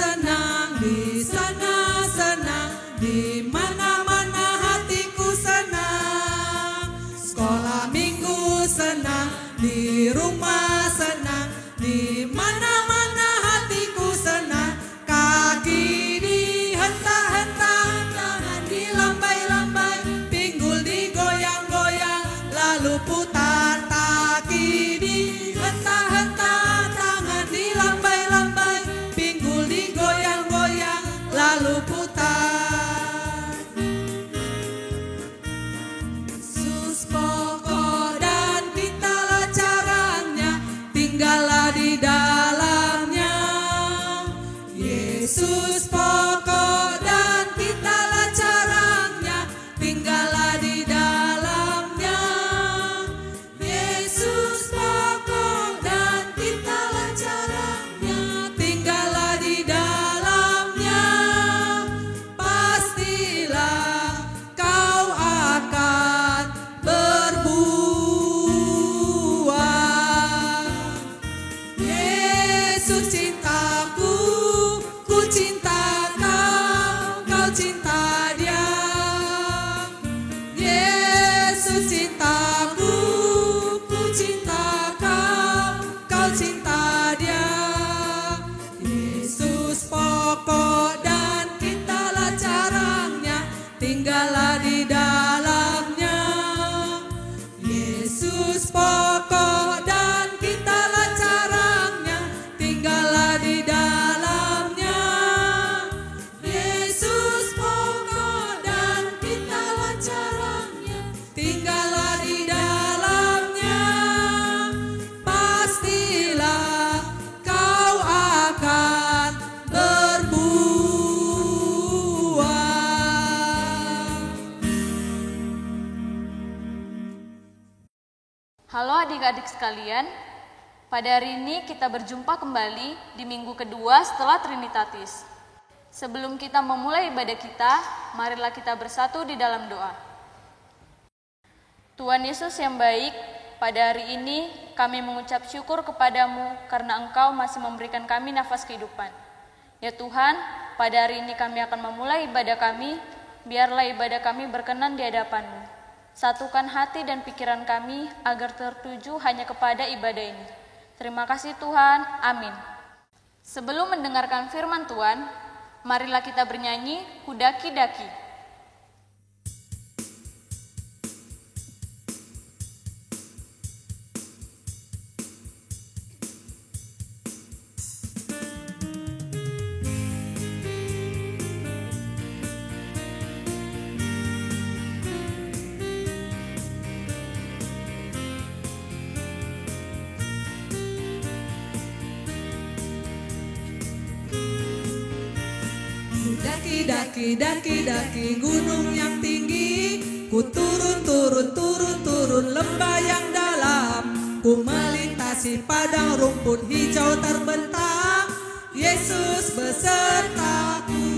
senang, di sana senang, di mana-mana hatiku senang. Sekolah minggu senang, di rumah senang, di mana-mana hatiku senang. Kaki dihentak-hentak, tangan dilambai-lambai, pinggul digoyang-goyang, lalu putar. Kaki dihentak-hentak, tangan dilambai-lambai, pinggul digoyang-goyang, lalu putar. Yesus pokok dan pitalah caranya, tinggallah di dalamnya. Yesus pokok dan pitalah caranya, tinggallah di dalamnya. Yesus pokok dan pitalah caranya, tinggallah di dalamnya. Pastilah kau akan berbuah. Yesus cintaku, ku cinta kau, kau cinta Dia. Yesus cintaku, ku cinta kau, kau cinta Dia. Yesus pokok dan pitalah caranya, tinggallah di dalamnya. Yesus pokok dan pitalah caranya, tinggallah di dalamnya. Yesus pokok dan pitalah caranya, tinggallah di dalamnya. Pastilah kau akan berbuah. Halo adik-adik sekalian, pada hari ini kita berjumpa kembali di minggu kedua setelah Trinitatis. Sebelum kita memulai ibadah kita, marilah kita bersatu di dalam doa. Tuhan Yesus yang baik, pada hari ini kami mengucap syukur kepadamu karena Engkau masih memberikan kami nafas kehidupan. Ya Tuhan, pada hari ini kami akan memulai ibadah kami, biarlah ibadah kami berkenan di hadapan-Mu. Satukan hati dan pikiran kami agar tertuju hanya kepada ibadah ini. Terima kasih Tuhan, amin. Sebelum mendengarkan firman Tuhan, marilah kita bernyanyi Kudaki-daki. Daki-daki gunung yang tinggi, ku turun lembah yang dalam, ku melintasi padang rumput hijau terbentang. Yesus besertaku.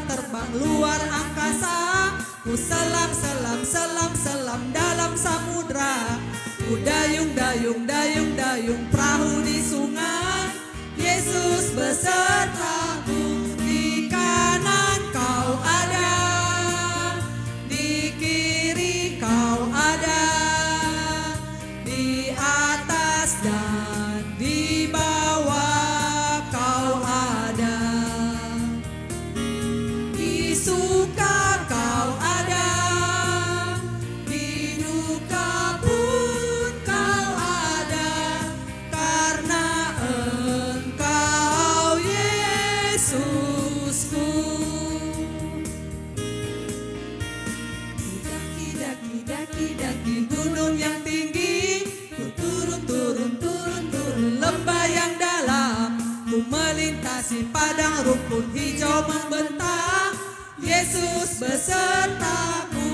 Terbang luar angkasa, ku selam dalam samudra, ku dayung perahu di sungai. Yesus besertaku, di kanan kau ada, di kiri kau ada, di atas dan di bawah kau ada, di suka kau ada, di duka pun kau ada, karena Engkau Yesusku. Daki gunung yang tinggi, ku turun lembah yang dalam, ku melintasi padang rumput hijau membentang. Yesus besertaku.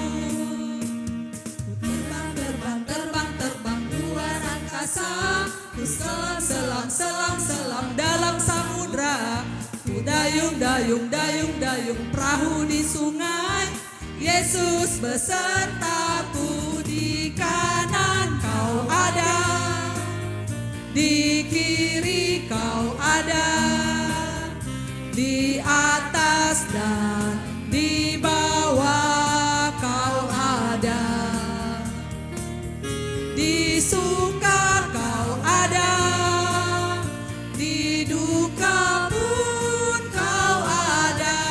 Ku terbang luar angkasa, ku selam dalam samudra, ku dayung perahu di sungai. Yesus besertaku, di kanan kau ada, di kiri kau duka pun kau ada,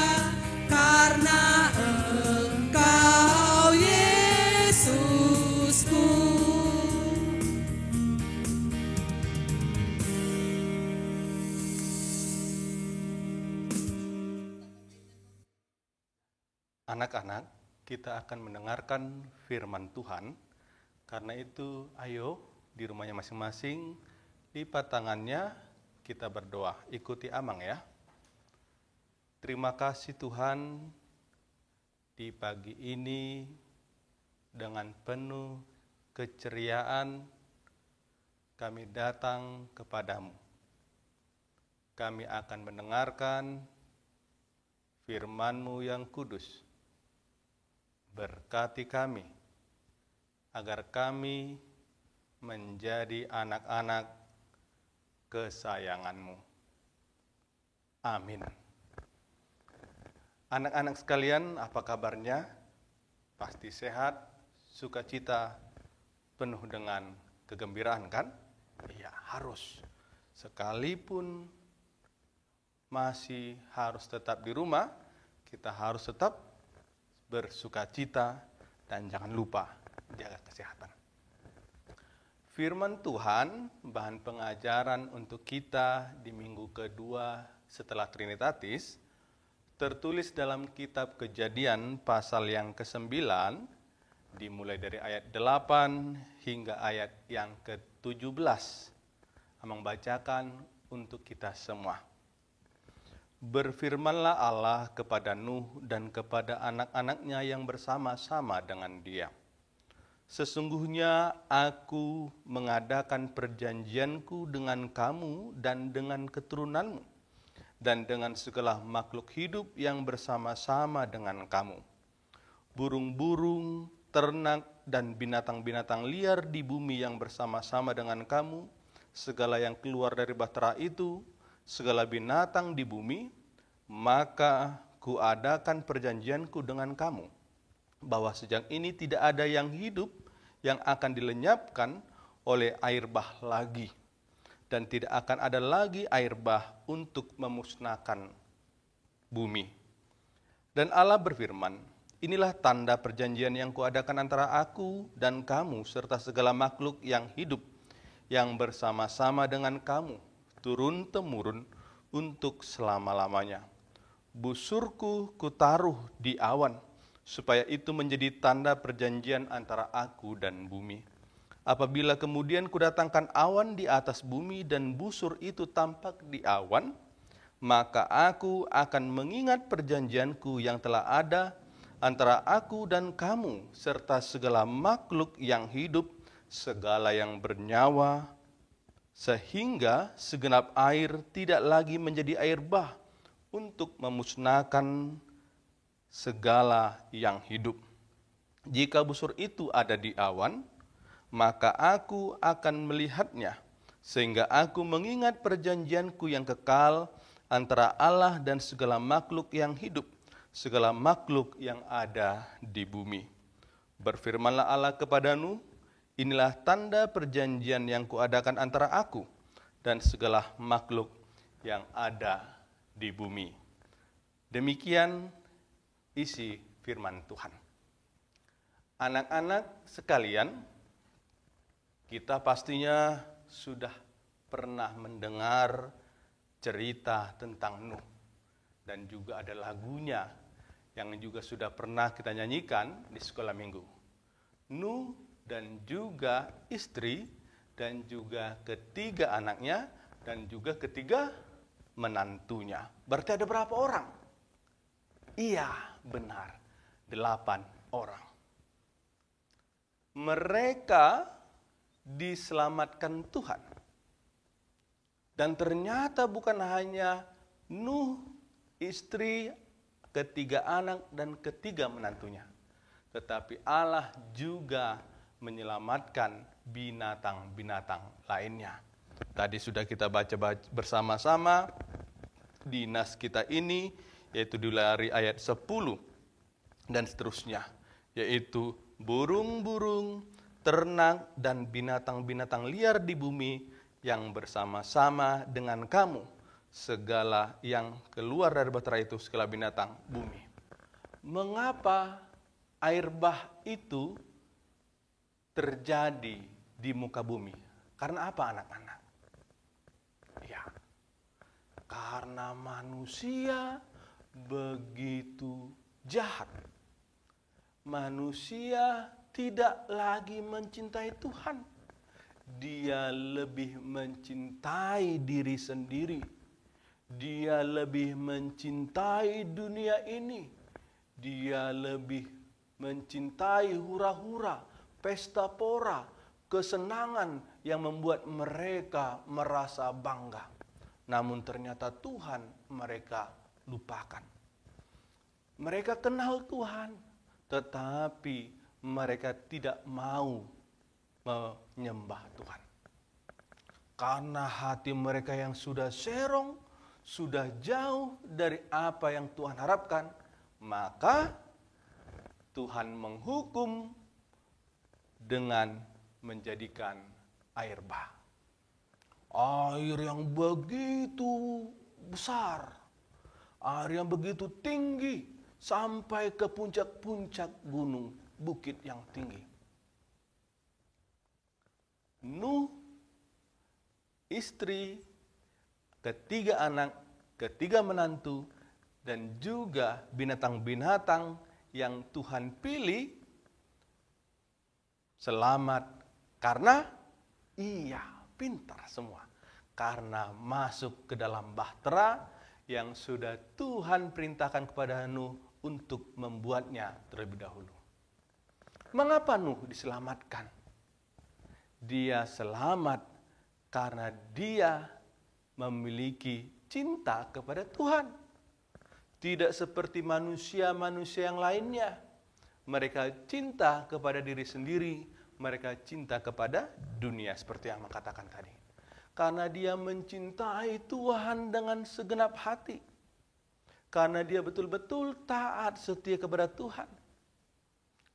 karena Engkau Yesusku. Anak-anak, kita akan mendengarkan firman Tuhan. Karena itu, ayo di rumahnya masing-masing, lipat tangannya, kita berdoa. Ikuti Amang ya. Terima kasih Tuhan, di pagi ini dengan penuh keceriaan kami datang kepadamu. Kami akan mendengarkan firman-Mu yang kudus. Berkati kami, agar kami menjadi anak-anak kesayangan-Mu. Amin. Anak-anak sekalian, apa kabarnya? Pasti sehat, sukacita, penuh dengan kegembiraan kan? Iya, harus. Sekalipun masih harus tetap di rumah, kita harus tetap bersukacita dan jangan lupa jaga kesehatan. Firman Tuhan, bahan pengajaran untuk kita di minggu kedua setelah Trinitatis, tertulis dalam kitab Kejadian pasal yang ke-9, dimulai dari ayat 8 hingga ayat yang ke-17. Amang bacakan untuk kita semua. Berfirmanlah Allah kepada Nuh dan kepada anak-anaknya yang bersama-sama dengan dia. Sesungguhnya aku mengadakan perjanjianku dengan kamu dan dengan keturunanmu, dan dengan segala makhluk hidup yang bersama-sama dengan kamu. Burung-burung, ternak, dan binatang-binatang liar di bumi yang bersama-sama dengan kamu, segala yang keluar dari bahtera itu, segala binatang di bumi, maka kuadakan perjanjianku dengan kamu, bahwa sejak ini tidak ada yang hidup yang akan dilenyapkan oleh air bah lagi, dan tidak akan ada lagi air bah untuk memusnahkan bumi. Dan Allah berfirman, inilah tanda perjanjian yang kuadakan antara aku dan kamu, serta segala makhluk yang hidup, yang bersama-sama dengan kamu, turun-temurun untuk selama-lamanya. Busurku kutaruh di awan, supaya itu menjadi tanda perjanjian antara aku dan bumi. Apabila kemudian kudatangkan awan di atas bumi dan busur itu tampak di awan, maka aku akan mengingat perjanjianku yang telah ada antara aku dan kamu, serta segala makhluk yang hidup, segala yang bernyawa, sehingga segenap air tidak lagi menjadi air bah untuk memusnahkan segala yang hidup. Jika busur itu ada di awan, maka aku akan melihatnya, sehingga aku mengingat perjanjianku yang kekal antara Allah dan segala makhluk yang hidup, segala makhluk yang ada di bumi. Berfirmanlah Allah kepada Nuh, inilah tanda perjanjian yang kuadakan antara aku dan segala makhluk yang ada di bumi. Demikian isi firman Tuhan. Anak-anak sekalian, kita pastinya sudah pernah mendengar cerita tentang Nuh. Dan juga ada lagunya yang juga sudah pernah kita nyanyikan di sekolah minggu. Nuh dan juga istri, dan juga ketiga anaknya, dan juga ketiga menantunya. Berarti ada berapa orang? Iya, benar. 8 orang. Mereka diselamatkan Tuhan. Dan ternyata bukan hanya Nuh, istri, ketiga anak, dan ketiga menantunya. Tetapi Allah juga menyelamatkan binatang-binatang lainnya. Tadi sudah kita baca bersama-sama di nas kita ini, yaitu dari ayat 10 dan seterusnya, yaitu burung-burung, ternak, dan binatang-binatang liar di bumi yang bersama-sama dengan kamu, segala yang keluar dari bahtera itu, segala binatang bumi. Mengapa air bah itu terjadi di muka bumi? Karena apa anak-anak? Ya, karena manusia begitu jahat. Manusia tidak lagi mencintai Tuhan. Dia lebih mencintai diri sendiri. Dia lebih mencintai dunia ini. Dia lebih mencintai hura-hura, pesta pora, kesenangan yang membuat mereka merasa bangga. Namun ternyata Tuhan mereka lupakan. Mereka kenal Tuhan, tetapi mereka tidak mau menyembah Tuhan. Karena hati mereka yang sudah serong, sudah jauh dari apa yang Tuhan harapkan, maka Tuhan menghukum dengan menjadikan air bah. Air yang begitu besar, air yang begitu tinggi, sampai ke puncak-puncak gunung, bukit yang tinggi. Nuh, istri, ketiga anak, ketiga menantu, dan juga binatang-binatang yang Tuhan pilih selamat karena pintar semua. Karena masuk ke dalam bahtera yang sudah Tuhan perintahkan kepada Nuh untuk membuatnya terlebih dahulu. Mengapa Nuh diselamatkan? Dia selamat karena dia memiliki cinta kepada Tuhan. Tidak seperti manusia-manusia yang lainnya. Mereka cinta kepada diri sendiri, mereka cinta kepada dunia seperti yang mengatakan tadi. Karena dia mencintai Tuhan dengan segenap hati. Karena dia betul-betul taat setia kepada Tuhan.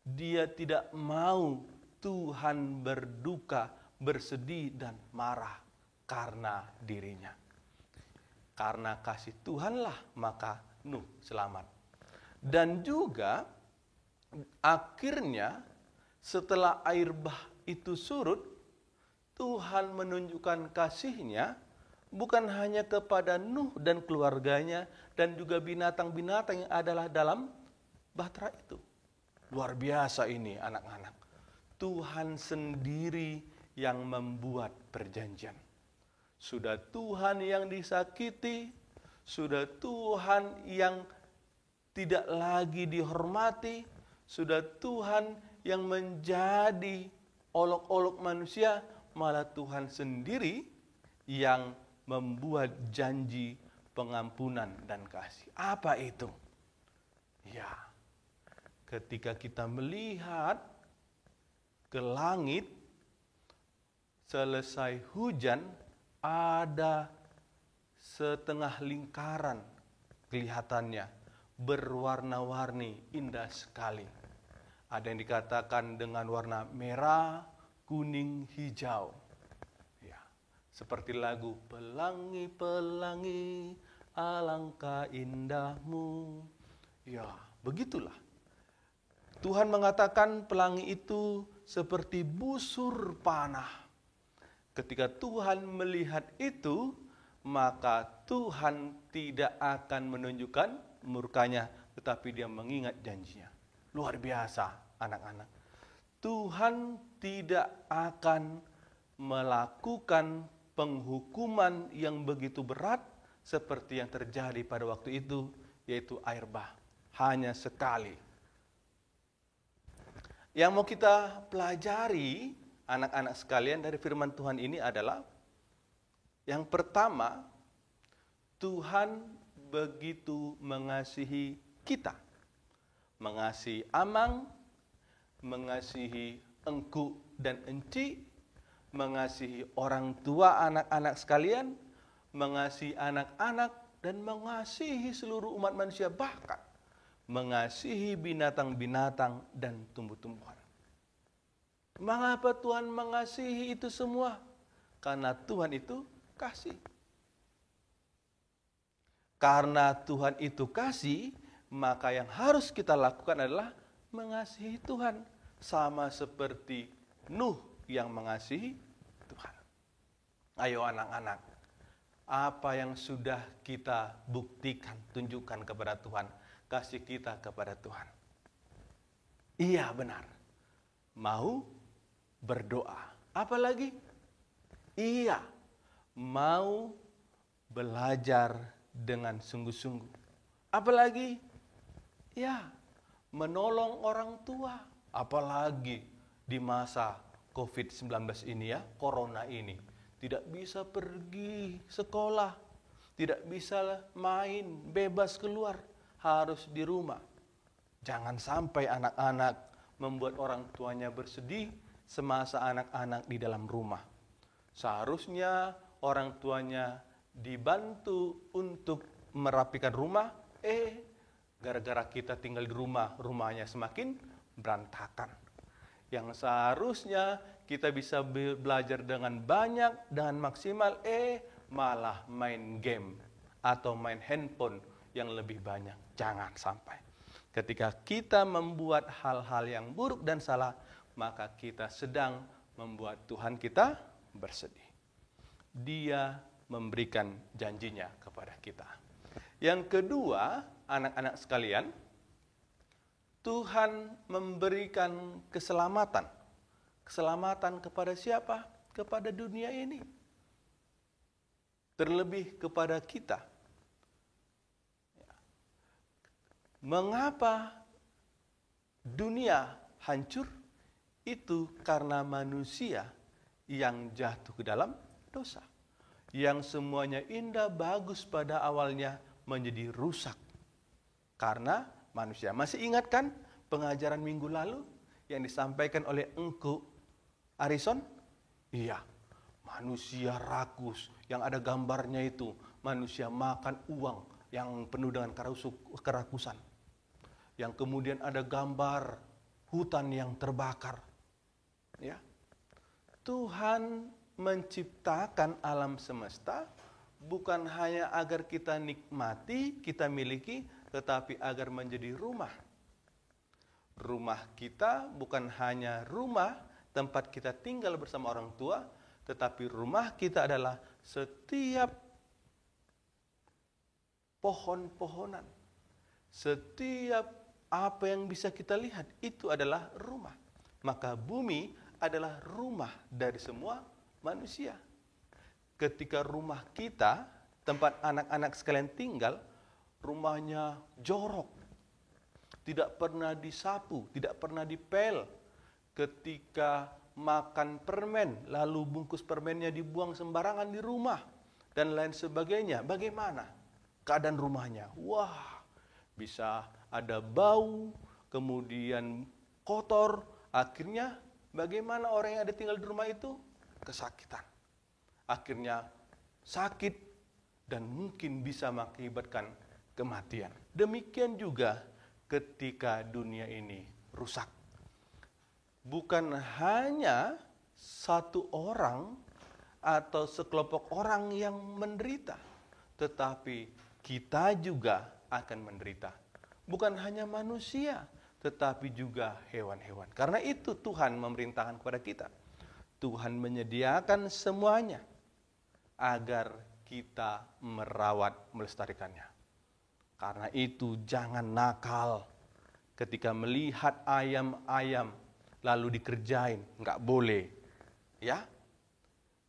Dia tidak mau Tuhan berduka, bersedih dan marah karena dirinya. Karena kasih Tuhanlah maka Nuh selamat. Dan juga akhirnya setelah air bah itu surut, Tuhan menunjukkan kasih-Nya bukan hanya kepada Nuh dan keluarganya dan juga binatang-binatang yang adalah dalam bahtera itu. Luar biasa ini anak-anak. Tuhan sendiri yang membuat perjanjian. Sudah Tuhan yang disakiti, sudah Tuhan yang tidak lagi dihormati, sudah Tuhan yang menjadi olok-olok manusia, malah Tuhan sendiri yang membuat janji pengampunan dan kasih. Apa itu? Ya, ketika kita melihat ke langit, selesai hujan, ada setengah lingkaran kelihatannya, berwarna-warni, indah sekali. Ada yang dikatakan dengan warna merah, kuning, hijau. Ya, seperti lagu Pelangi-pelangi, alangkah indahmu. Ya, begitulah. Tuhan mengatakan pelangi itu seperti busur panah. Ketika Tuhan melihat itu, maka Tuhan tidak akan menunjukkan murkanya, tetapi dia mengingat janjinya. Luar biasa anak-anak. Tuhan tidak akan melakukan penghukuman yang begitu berat seperti yang terjadi pada waktu itu, yaitu air bah. Hanya sekali. Yang mau kita pelajari anak-anak sekalian dari firman Tuhan ini adalah yang pertama, Tuhan begitu mengasihi kita. Mengasihi Amang, mengasihi engku dan enci, mengasihi orang tua anak-anak sekalian, mengasihi anak-anak, dan mengasihi seluruh umat manusia, bahkan mengasihi binatang-binatang dan tumbuh-tumbuhan. Mengapa Tuhan mengasihi itu semua? Karena Tuhan itu kasih. Karena Tuhan itu kasih, maka yang harus kita lakukan adalah mengasihi Tuhan. Sama seperti Nuh yang mengasihi Tuhan. Ayo anak-anak, apa yang sudah kita buktikan, tunjukkan kepada Tuhan, kasih kita kepada Tuhan. Iya benar, mau berdoa. Apalagi? Iya, mau belajar dengan sungguh-sungguh. Apalagi? Ya, menolong orang tua. Apalagi di masa COVID-19 ini ya, corona ini. Tidak bisa pergi sekolah, tidak bisa main, bebas keluar, harus di rumah. Jangan sampai anak-anak membuat orang tuanya bersedih semasa anak-anak di dalam rumah. Seharusnya orang tuanya dibantu untuk merapikan rumah, gara-gara kita tinggal di rumah, rumahnya semakin berantakan. Yang seharusnya kita bisa belajar dengan banyak, dengan maksimal, malah main game atau main handphone yang lebih banyak. Jangan sampai. Ketika kita membuat hal-hal yang buruk dan salah, maka kita sedang membuat Tuhan kita bersedih. Dia memberikan janjinya kepada kita. Yang kedua, anak-anak sekalian, Tuhan memberikan keselamatan. Keselamatan kepada siapa? Kepada dunia ini. Terlebih kepada kita. Mengapa dunia hancur? Itu karena manusia yang jatuh ke dalam dosa. Yang semuanya indah, bagus pada awalnya menjadi rusak. Karena manusia. Masih ingat kan pengajaran minggu lalu yang disampaikan oleh Engku Arison? Iya, manusia rakus yang ada gambarnya itu. Manusia makan uang yang penuh dengan kerakusan. Yang kemudian ada gambar hutan yang terbakar. Ya, Tuhan menciptakan alam semesta bukan hanya agar kita nikmati, kita miliki, tetapi agar menjadi rumah. Rumah kita bukan hanya rumah tempat kita tinggal bersama orang tua, tetapi rumah kita adalah setiap pohon-pohonan. Setiap apa yang bisa kita lihat, itu adalah rumah. Maka bumi adalah rumah dari semua manusia. Ketika rumah kita, tempat anak-anak sekalian tinggal, rumahnya jorok, tidak pernah disapu, tidak pernah dipel. Ketika makan permen, lalu bungkus permennya dibuang sembarangan di rumah, dan lain sebagainya. Bagaimana keadaan rumahnya? Wah, bisa ada bau, kemudian kotor. Akhirnya bagaimana orang yang ada tinggal di rumah itu? Kesakitan. Akhirnya sakit dan mungkin bisa mengakibatkan kematian. Demikian juga ketika dunia ini rusak. Bukan hanya satu orang atau sekelompok orang yang menderita, tetapi kita juga akan menderita. Bukan hanya manusia, tetapi juga hewan-hewan. Karena itu Tuhan memerintahkan kepada kita. Tuhan menyediakan semuanya agar kita merawat, melestarikannya. Karena itu jangan nakal ketika melihat ayam-ayam lalu dikerjain, enggak boleh. Ya.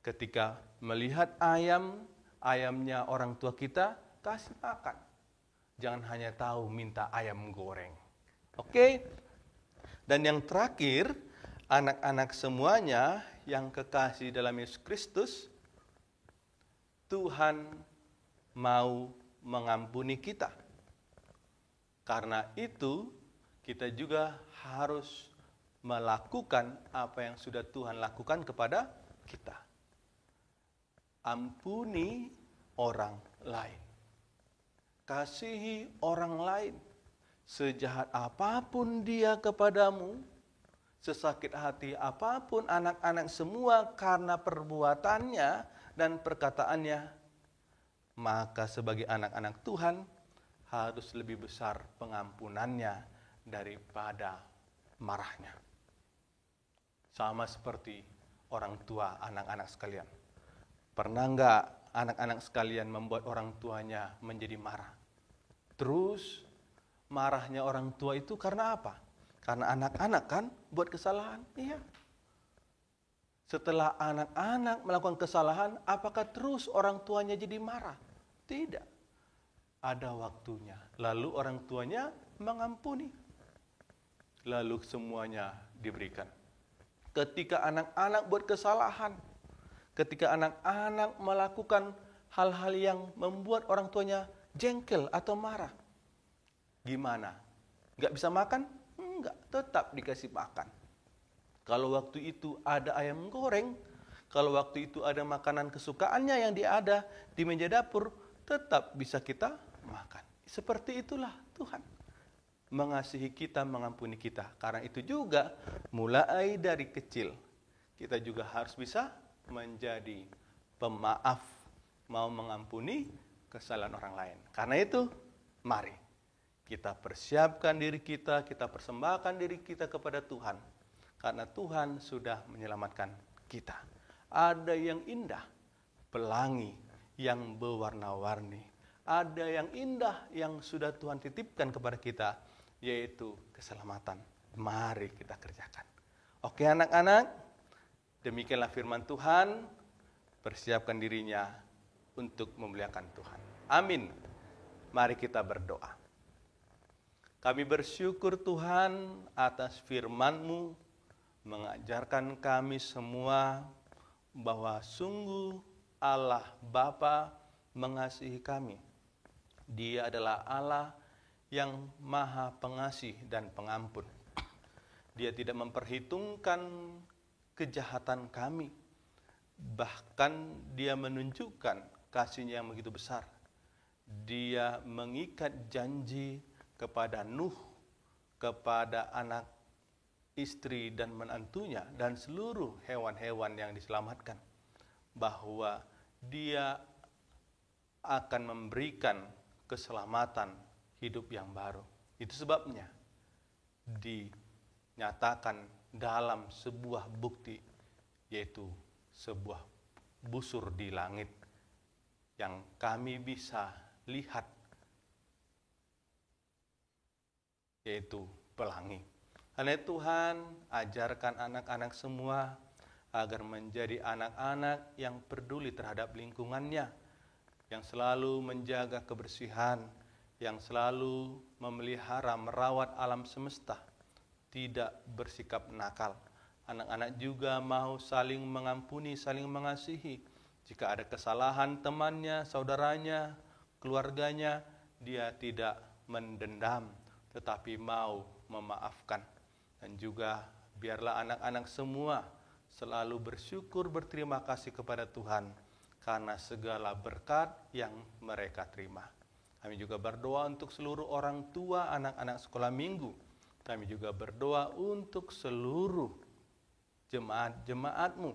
Ketika melihat ayamnya orang tua kita, kasih makan. Jangan hanya tahu minta ayam goreng. Oke? Dan yang terakhir, anak-anak semuanya yang kekasih dalam Yesus Kristus, Tuhan mau mengampuni kita. Karena itu, kita juga harus melakukan apa yang sudah Tuhan lakukan kepada kita. Ampuni orang lain. Kasihi orang lain. Sejahat apapun dia kepadamu, sesakit hati apapun anak-anak semua karena perbuatannya dan perkataannya, maka sebagai anak-anak Tuhan harus lebih besar pengampunannya daripada marahnya. Sama seperti orang tua anak-anak sekalian. Pernah enggak anak-anak sekalian membuat orang tuanya menjadi marah? Terus marahnya orang tua itu karena apa? Karena anak-anak kan buat kesalahan. Iya. Setelah anak-anak melakukan kesalahan, apakah terus orang tuanya jadi marah? Tidak. Ada waktunya. Lalu orang tuanya mengampuni. Lalu semuanya diberikan. Ketika anak-anak buat kesalahan, ketika anak-anak melakukan hal-hal yang membuat orang tuanya jengkel atau marah, gimana? Nggak bisa makan? Enggak, tetap dikasih makan. Kalau waktu itu ada ayam goreng, kalau waktu itu ada makanan kesukaannya yang ada di meja dapur, tetap bisa kita makan. Seperti itulah Tuhan. Mengasihi kita, mengampuni kita. Karena itu juga mulai dari kecil, kita juga harus bisa menjadi pemaaf, mau mengampuni kesalahan orang lain. Karena itu, mari kita persiapkan diri kita persembahkan diri kita kepada Tuhan. Karena Tuhan sudah menyelamatkan kita. Ada yang indah, pelangi yang berwarna-warni. Ada yang indah yang sudah Tuhan titipkan kepada kita, yaitu keselamatan. Mari kita kerjakan. Oke anak-anak, demikianlah firman Tuhan. Persiapkan dirinya untuk memuliakan Tuhan. Amin. Mari kita berdoa. Kami bersyukur Tuhan atas firman-Mu, mengajarkan kami semua bahwa sungguh Allah Bapa mengasihi kami. Dia adalah Allah yang Maha Pengasih dan Pengampun. Dia tidak memperhitungkan kejahatan kami. Bahkan Dia menunjukkan kasih-Nya yang begitu besar. Dia mengikat janji kepada Nuh, kepada anak istri dan menantunya dan seluruh hewan-hewan yang diselamatkan, bahwa Dia akan memberikan keselamatan hidup yang baru. Itu sebabnya dinyatakan dalam sebuah bukti, yaitu sebuah busur di langit yang kami bisa lihat, yaitu pelangi. Karena Tuhan, ajarkan anak-anak semua agar menjadi anak-anak yang peduli terhadap lingkungannya, yang selalu menjaga kebersihan, yang selalu memelihara, merawat alam semesta, tidak bersikap nakal. Anak-anak juga mau saling mengampuni, saling mengasihi. Jika ada kesalahan temannya, saudaranya, keluarganya, dia tidak mendendam, tetapi mau memaafkan. Dan juga biarlah anak-anak semua selalu bersyukur, berterima kasih kepada Tuhan karena segala berkat yang mereka terima. Kami juga berdoa untuk seluruh orang tua anak-anak sekolah minggu. Kami juga berdoa untuk seluruh jemaat-jemaat-Mu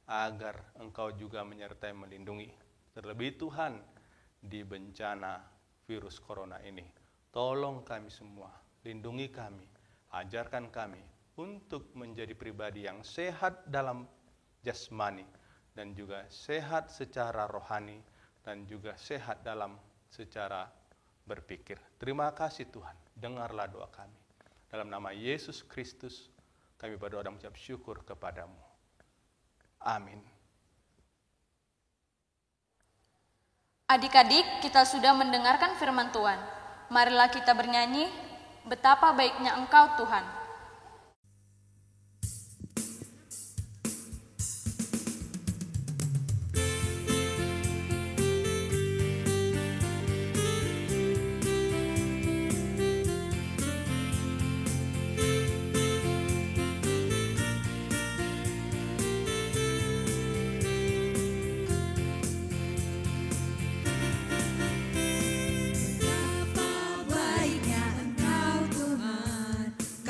agar Engkau juga menyertai melindungi. Terlebih Tuhan, di bencana virus corona ini, tolong kami semua, lindungi kami, ajarkan kami untuk menjadi pribadi yang sehat dalam jasmani dan juga sehat secara rohani dan juga sehat dalam secara berpikir. Terima kasih Tuhan, dengarlah doa kami. Dalam nama Yesus Kristus kami berdoa dan mengucap syukur kepadamu. Amin. Adik-adik, kita sudah mendengarkan firman Tuhan. Marilah kita bernyanyi, betapa baiknya Engkau Tuhan.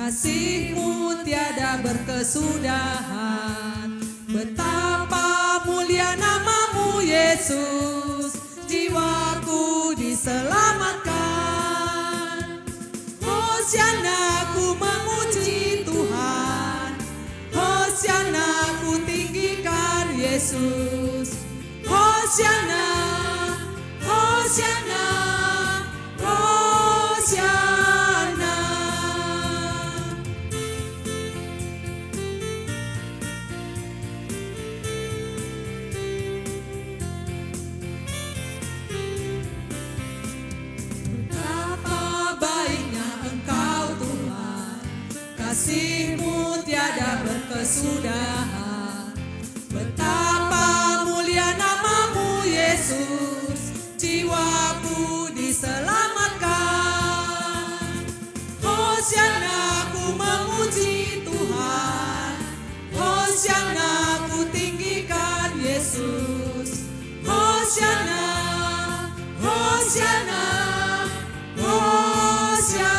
Kasih-Mu tiada berkesudahan. Betapa mulia nama-Mu Yesus, jiwa diselamatkan. Hosiana ku memuji Tuhan, Hosiana ku tinggikan Yesus. Hosiana, Hosiana, Hosiana. Betapa baiknya Engkau Tuhan, kasih-Mu tiada berkesudahan. Betapa mulia nama-Mu Yesus, jiwaku diselamatkan. Hosiana ku memuji Tuhan, Hosiana ku tinggikan Yesus. Hosiana, Hosiana, Hosiana.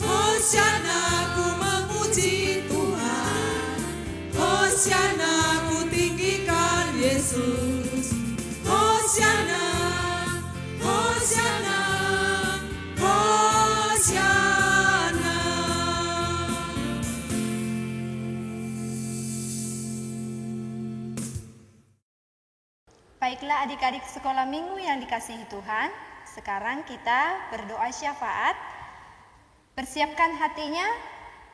Hosiana ku memuji Tuhan, Hosiana ku tinggikan Yesus. Hosiana, Hosiana, Hosiana. Baiklah adik-adik sekolah minggu yang dikasihi Tuhan, sekarang kita berdoa syafaat. Persiapkan hatinya,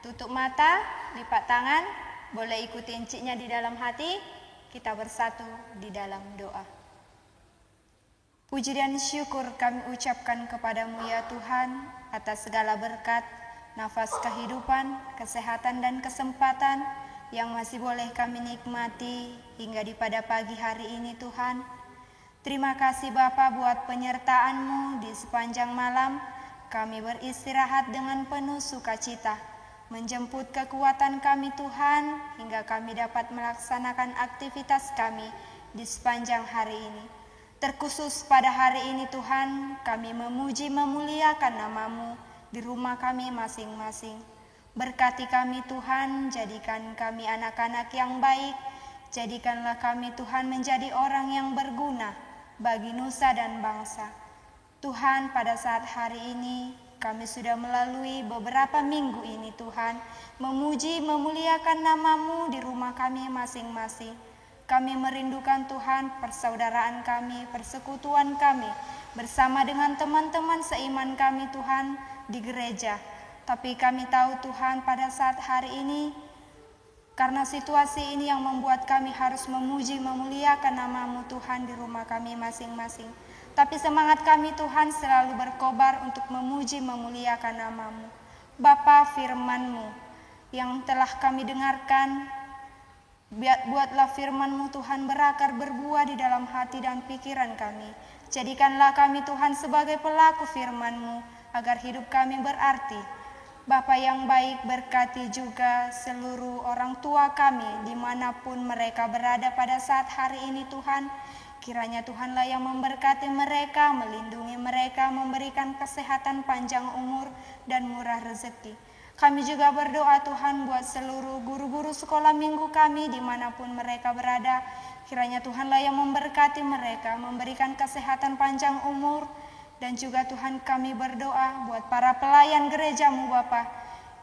tutup mata, lipat tangan, boleh ikuti enciknya di dalam hati, kita bersatu di dalam doa. Puji dan syukur kami ucapkan kepadamu ya Tuhan, atas segala berkat, nafas kehidupan, kesehatan dan kesempatan yang masih boleh kami nikmati hingga di pada pagi hari ini Tuhan. Terima kasih Bapa buat penyertaan-Mu di sepanjang malam. Kami beristirahat dengan penuh sukacita, menjemput kekuatan kami Tuhan, hingga kami dapat melaksanakan aktivitas kami di sepanjang hari ini. Terkhusus pada hari ini Tuhan, kami memuji memuliakan nama-Mu di rumah kami masing-masing. Berkati kami Tuhan, jadikan kami anak-anak yang baik, jadikanlah kami Tuhan menjadi orang yang berguna bagi nusa dan bangsa. Tuhan, pada saat hari ini kami sudah melalui beberapa minggu ini Tuhan, memuji memuliakan nama-Mu di rumah kami masing-masing. Kami merindukan Tuhan persaudaraan kami, persekutuan kami bersama dengan teman-teman seiman kami Tuhan di gereja. Tapi kami tahu Tuhan pada saat hari ini, karena situasi ini yang membuat kami harus memuji memuliakan nama-Mu Tuhan di rumah kami masing-masing. Tapi semangat kami Tuhan selalu berkobar untuk memuji memuliakan nama-Mu. Bapa, firman-Mu yang telah kami dengarkan, buatlah firman-Mu Tuhan berakar berbuah di dalam hati dan pikiran kami. Jadikanlah kami Tuhan sebagai pelaku firman-Mu agar hidup kami berarti. Bapa yang baik, berkati juga seluruh orang tua kami dimanapun mereka berada pada saat hari ini Tuhan. Kiranya Tuhanlah yang memberkati mereka, melindungi mereka, memberikan kesehatan panjang umur dan murah rezeki. Kami juga berdoa Tuhan buat seluruh guru-guru sekolah minggu kami dimanapun mereka berada. Kiranya Tuhanlah yang memberkati mereka, memberikan kesehatan panjang umur. Dan juga Tuhan kami berdoa buat para pelayan gereja-Mu Bapa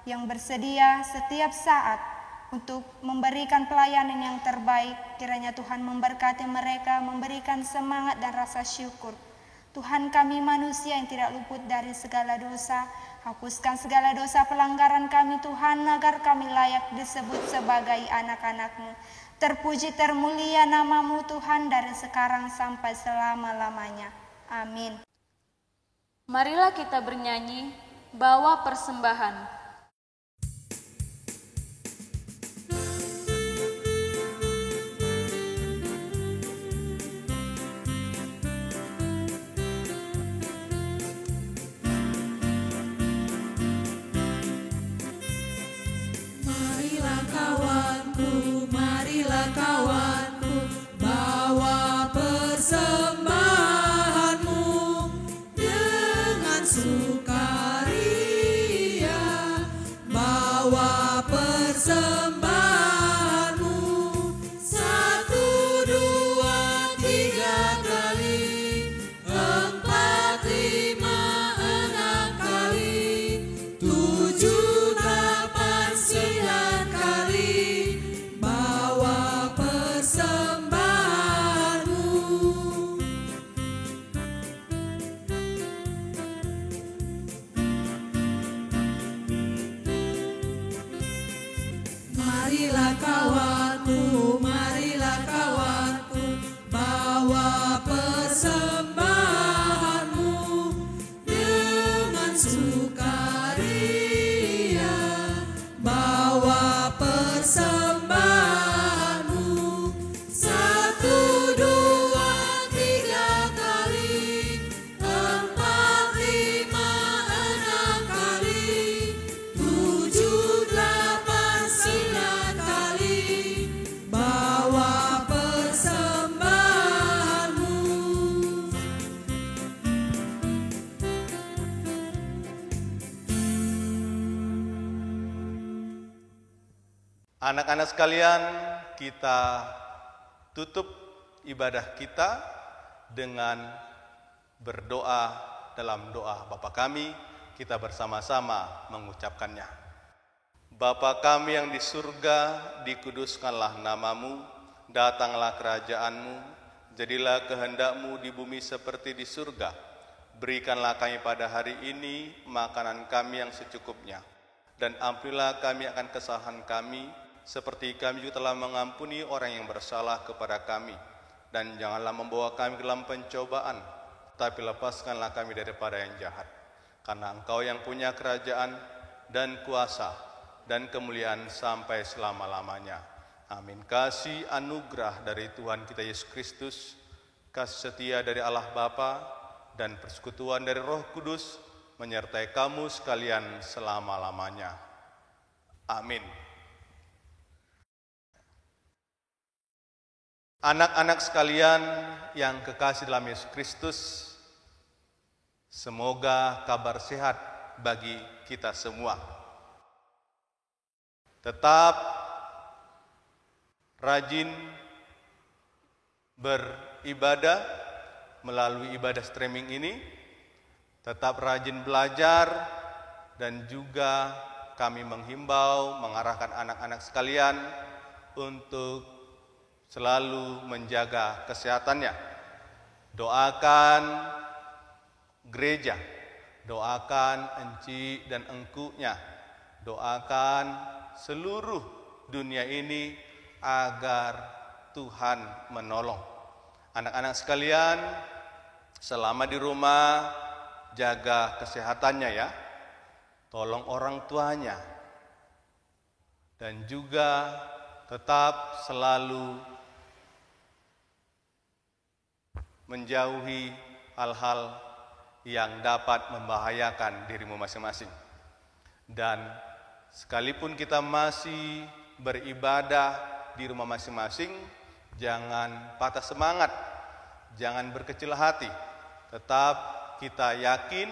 yang bersedia setiap saat untuk memberikan pelayanan yang terbaik. Kiranya Tuhan memberkati mereka, memberikan semangat dan rasa syukur. Tuhan, kami manusia yang tidak luput dari segala dosa, hapuskan segala dosa pelanggaran kami Tuhan, agar kami layak disebut sebagai anak-anak-Mu. Terpuji termulia nama-Mu Tuhan dari sekarang sampai selama-lamanya. Amin. Marilah kita bernyanyi, bawa persembahan. Marilah kawanku, bawa persembahanmu dengan sukaria. marilah kawanku, bawa persembahanmu dengan sukaria, bawa persembahanmu 1, 2, 3 kali, 4, 5, 6 kali, 7, 8, 9 kali, bawa persembahanmu. Anak-anak sekalian, kita tutup ibadah kita dengan berdoa dalam doa Bapa kami. Kita bersama-sama mengucapkannya. Bapa kami yang di surga, dikuduskanlah namamu, datanglah kerajaanmu, jadilah kehendakmu di bumi seperti di surga. Berikanlah kami pada hari ini makanan kami yang secukupnya, dan ampunilah kami akan kesalahan kami, seperti kami juga telah mengampuni orang yang bersalah kepada kami. Dan janganlah membawa kami ke dalam pencobaan, tapi lepaskanlah kami daripada yang jahat. Karena Engkau yang punya kerajaan dan kuasa dan kemuliaan sampai selama-lamanya. Amin. Kasih anugerah dari Tuhan kita Yesus Kristus, kasih setia dari Allah Bapa, dan persekutuan dari Roh Kudus menyertai kamu sekalian selama-lamanya. Amin. Anak-anak sekalian yang kekasih dalam Yesus Kristus, semoga kabar sehat bagi kita semua. Tetap rajin beribadah melalui ibadah streaming ini, tetap rajin belajar, dan juga kami menghimbau, mengarahkan anak-anak sekalian untuk selalu menjaga kesehatannya. Doakan gereja, doakan enci dan engkunya, doakan seluruh dunia ini agar Tuhan menolong. Anak-anak sekalian, selama di rumah jaga kesehatannya ya. Tolong orang tuanya. Dan juga tetap selalu menjauhi hal-hal yang dapat membahayakan dirimu masing-masing. Dan sekalipun kita masih beribadah di rumah masing-masing, jangan patah semangat, jangan berkecil hati. Tetap kita yakin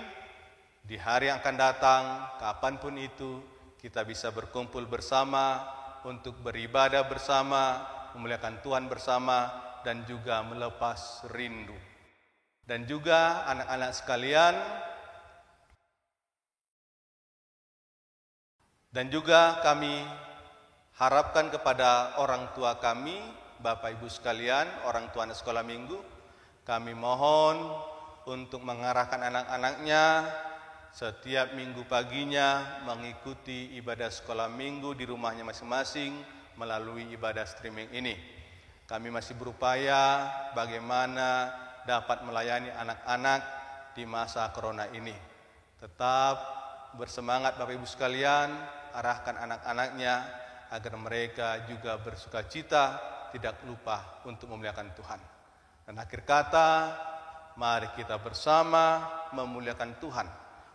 di hari yang akan datang, kapanpun itu, kita bisa berkumpul bersama untuk beribadah bersama, memuliakan Tuhan bersama, dan juga melepas rindu. Dan juga anak-anak sekalian, dan juga kami harapkan kepada orang tua kami, Bapak Ibu sekalian, orang tua anak sekolah minggu, kami mohon untuk mengarahkan anak-anaknya setiap minggu paginya mengikuti ibadah sekolah minggu di rumahnya masing-masing melalui ibadah streaming ini. Kami masih berupaya bagaimana dapat melayani anak-anak di masa corona ini. Tetap bersemangat Bapak Ibu sekalian, arahkan anak-anaknya agar mereka juga bersukacita, tidak lupa untuk memuliakan Tuhan. Dan akhir kata, mari kita bersama memuliakan Tuhan.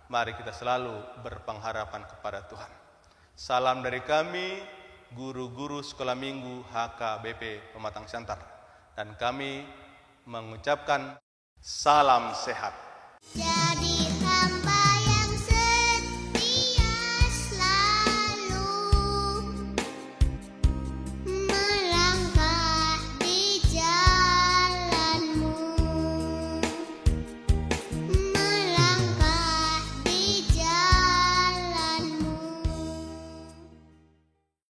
Mari kita selalu berpengharapan kepada Tuhan. Salam dari kami, guru-guru sekolah minggu HKBP Pematang Siantar. Dan kami mengucapkan salam sehat. Jadi hamba yang setia selalu melangkah di jalanmu.